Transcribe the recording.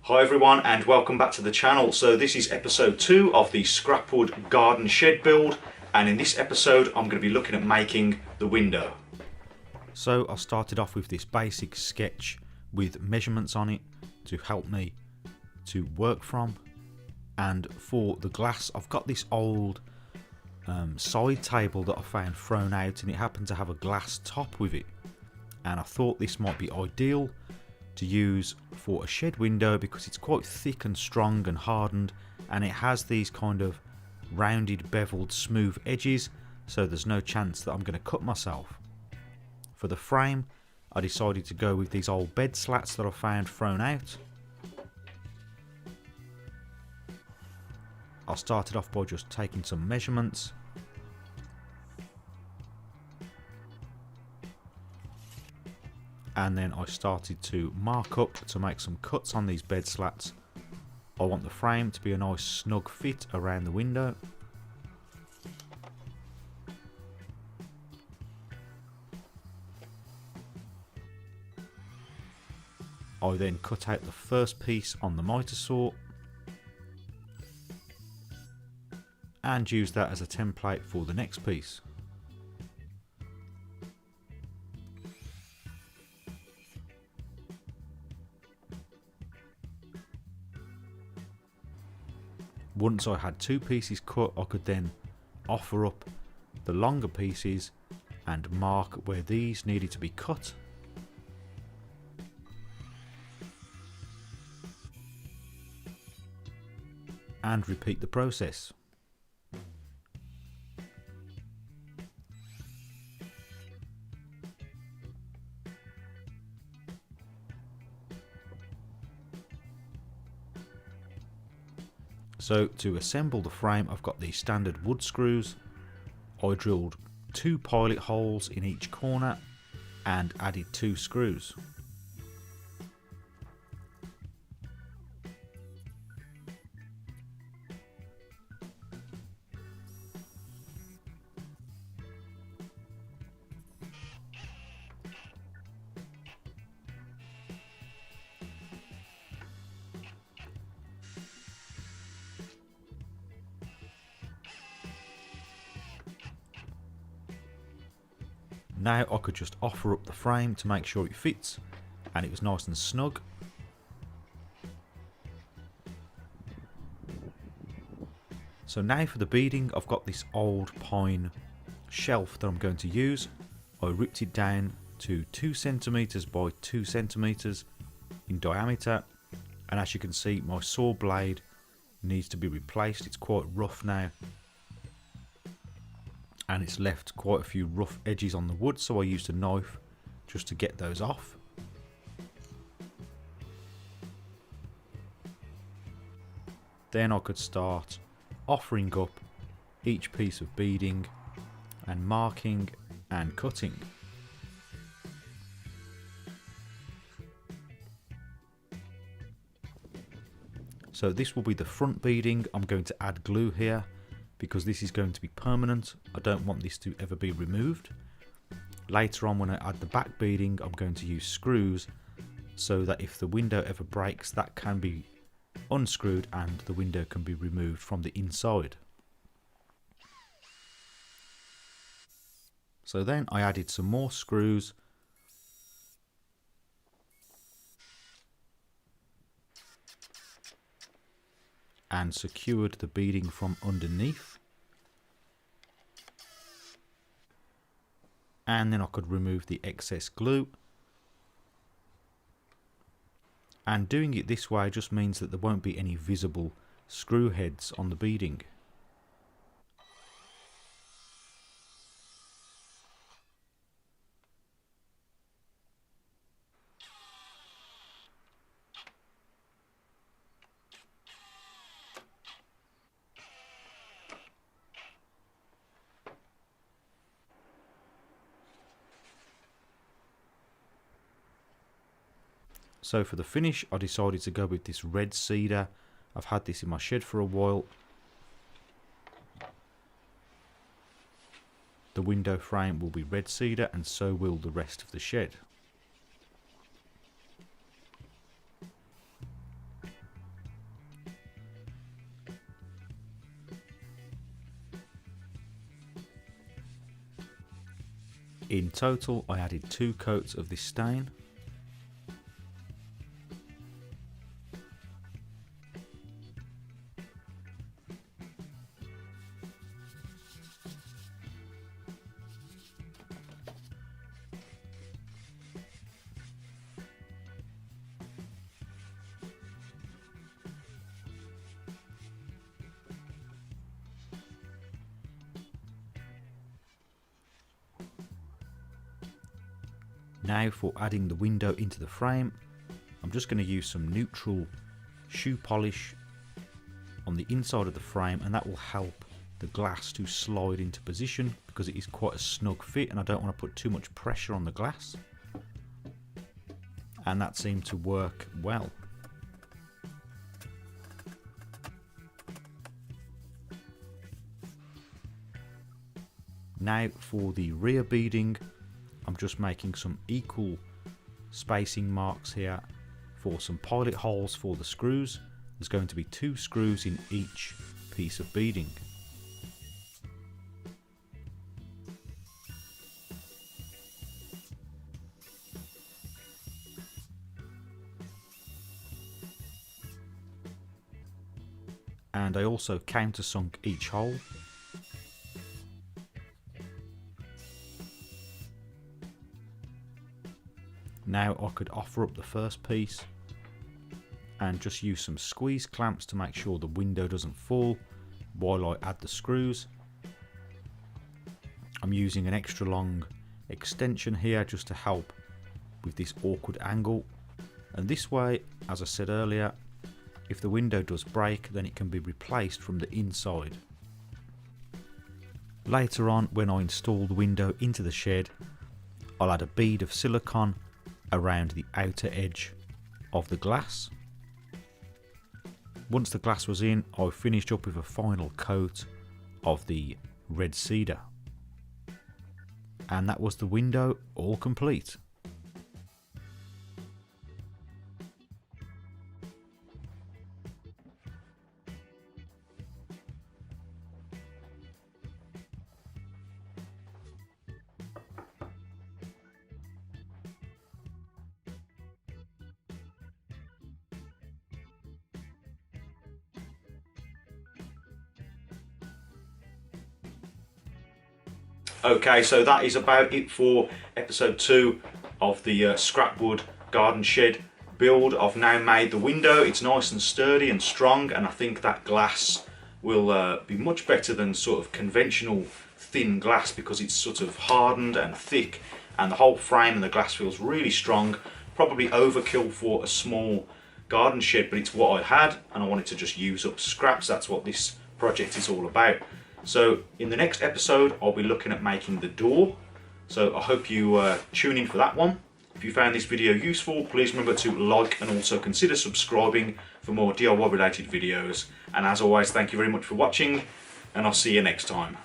Hi everyone and welcome back to the channel. So this is episode 2 of the scrapwood garden shed build, and in this episode I'm going to be looking at making the window. So I started off with this basic sketch with measurements on it to help me to work from, and for the glass I've got this old side table that I found thrown out, and it happened to have a glass top with it, and I thought this might be ideal to use for a shed window because it's quite thick and strong and hardened, and it has these kind of rounded, beveled, smooth edges, so there's no chance that I'm going to cut myself. For the frame I decided to go with these old bed slats that I found thrown out. I started off by just taking some measurements, and then I started to mark up to make some cuts on these bed slats. I want the frame to be a nice snug fit around the window. I then cut out the first piece on the miter saw and use that as a template for the next piece. Once I had two pieces cut, I could then offer up the longer pieces and mark where these needed to be cut. And repeat the process. So to assemble the frame, I've got these standard wood screws. I drilled 2 pilot holes in each corner and added 2 screws. Now I could just offer up the frame to make sure it fits, and it was nice and snug. So now for the beading, I've got this old pine shelf that I'm going to use. I ripped it down to 2 centimeters by 2 centimeters in diameter, and as you can see my saw blade needs to be replaced. It's quite rough now, and it's left quite a few rough edges on the wood, so I used a knife just to get those off. Then I could start offering up each piece of beading and marking and cutting. So this will be the front beading. I'm going to add glue here because this is going to be permanent. I don't want this to ever be removed. Later on, when I add the back beading, I'm going to use screws so that if the window ever breaks, that can be unscrewed and the window can be removed from the inside. So then I added some more screws and secured the beading from underneath, and then I could remove the excess glue. And doing it this way just means that there won't be any visible screw heads on the beading. So for the finish, I decided to go with this red cedar. I've had this in my shed for a while. The window frame will be red cedar, and so will the rest of the shed. In total, I added 2 coats of this stain. Now for adding the window into the frame, I'm just going to use some neutral shoe polish on the inside of the frame, and that will help the glass to slide into position because it is quite a snug fit and I don't want to put too much pressure on the glass. And that seemed to work well. Now for the rear beading, I'm just making some equal spacing marks here for some pilot holes for the screws. There's going to be 2 screws in each piece of beading. And I also countersunk each hole. Now I could offer up the first piece and just use some squeeze clamps to make sure the window doesn't fall while I add the screws. I'm using an extra long extension here just to help with this awkward angle, and this way, as I said earlier, if the window does break then it can be replaced from the inside. Later on, when I install the window into the shed, I'll add a bead of silicone around the outer edge of the glass. Once the glass was in, I finished up with a final coat of the red cedar. And that was the window all complete. Okay, so that is about it for episode 2 of the scrapwood garden shed build. I've now made the window. It's nice and sturdy and strong, and I think that glass will be much better than sort of conventional thin glass because it's sort of hardened and thick, and the whole frame and the glass feels really strong. Probably overkill for a small garden shed, but it's what I had and I wanted to just use up scraps. That's what this project is all about. So in the next episode I'll be looking at making the door, so I hope you tune in for that one. If you found this video useful, please remember to like and also consider subscribing for more DIY related videos, and as always, thank you very much for watching and I'll see you next time.